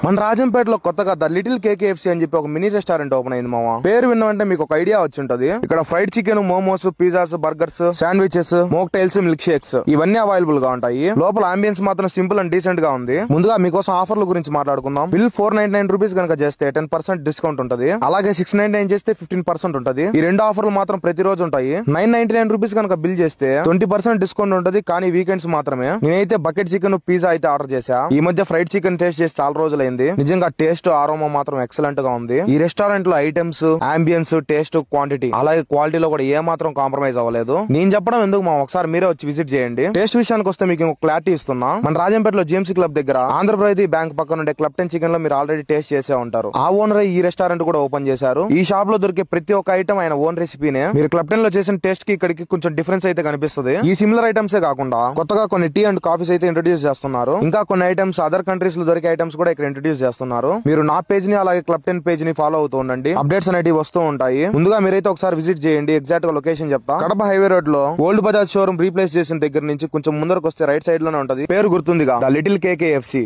మన రాజంపేటలో కొత్తగా the little కేకేఎఫ్సీ అని చెప్పి ఒక మినీ రెస్టారెంట్ ఓపెన్ అయింది మామ. పేరు విన్నామంటే మీకు ఒక ఐడియా వచ్చి ఉంటది. ఇక్కడ fried chicken, momos, pizzas, burgers, sandwiches, mocktails, milk shakes ఇవన్నీ అవైలబుల్ గా ఉంటాయి. లోపల అంబియన్స్ మాత్రం సింపుల్ అండ్ డీసెంట్ గా ఉంది. ముందుగా మీకోసం ఆఫర్ల గురించి మాట్లాడుకుందాం. బిల్ 499 రూపీస్ కనుక చేస్తే 10% డిస్కౌంట్ ఉంటది. అలాగే 699 చేస్తే 15% ఉంటది. ఈ రెండు ఆఫర్లు మాత్రం ప్రతిరోజు ఉంటాయి. 999 రూపీస్ కనుక బిల్ చేస్తే 20% డిస్కౌంట్ ఉంటది. కానీ వీకెండ్స్ మాత్రమే. నేనైతే బకెట్ చికెన్, పిజ్జా అయితే ఆర్డర్ చేశా. ఈ మధ్య ఫ్రైడ్ చికెన్ టేస్ట్ చేసి చాలా రోజులైంది. నిజంగా టేస్ట్, ఆరోమా మాత్రం ఎక్సలెంట్ గా ఉంది. ఈ రెస్టారెంట్ లో ఐటమ్స్, అంబియన్స్, టేస్ట్, క్వాంటిటీ అలాగే క్వాలిటీలో కూడా ఏ మాత్రం కాంప్రమైజ్ అవ్వలేదు. నేను చెప్పడం ఎందుకు మా, ఒకసారి మీరే వచ్చి విజిట్ చేయండి. టేస్ట్ విషయానికి వస్తే మీకు క్లారిటీ ఇస్తున్నా. మన రాజంపేటలో జిఎంసీ క్లబ్ దగ్గర ఆంధ్రప్రదేశ్ బ్యాంక్ పక్కన ఉండే క్లబ్ 10 చికెన్ లో మీరు ఆల్రెడీ టేస్ట్ చేసే ఉంటారు. ఆ ఓనర్ ఈ రెస్టారెంట్ కూడా ఓపెన్ చేశారు. ఈ షాప్ లో దొరికే ప్రతి ఒక్క ఐటమ్ ఆయన ఓన్ రెసిపీనే. మీరు క్లబ్ 10 లో చేసిన టేస్ట్ కి ఇక్కడికి కొంచెం డిఫరెన్స్ అయితే కనిపిస్తుంది. ఈ సిమిలర్ ఐటమ్సే కాకుండా కొత్తగా కొన్ని టీ అండ్ కాఫీస్ అయితే ఇంట్రొడ్యూస్ చేస్తున్నారు. ఇంకా కొన్ని ఐటమ్స్ అదర్ కంట్రీస్ లో దొరికే ఐటమ్స్ కూడా ఇక్కడ ఇంట్రొడ్యూస్ చేస్తున్నారు. మీరు నా పేజ్ ని అలాగే క్లబ్ 10 పేజ్ ని ఫాలో అవుతూ ఉండండి. అప్డేట్స్ అనేవి వస్తూ ఉంటాయి. ముందుగా మీరైతే ఒకసారి విజిట్ చేయండి. ఎగ్జాక్ట్ గా లొకేషన్ చెప్తా. కడప హైవే రోడ్ లో ఓల్డ్ బజాజ్ షోరూమ్ రీప్లేస్ చేసిన దగ్గర నుంచి కొంచెం ముందరకు వస్తే రైట్ సైడ్ లోనే ఉంటది. పేరు గుర్తుందిగా, ద లిటిల్ కేకేఎఫ్సీ.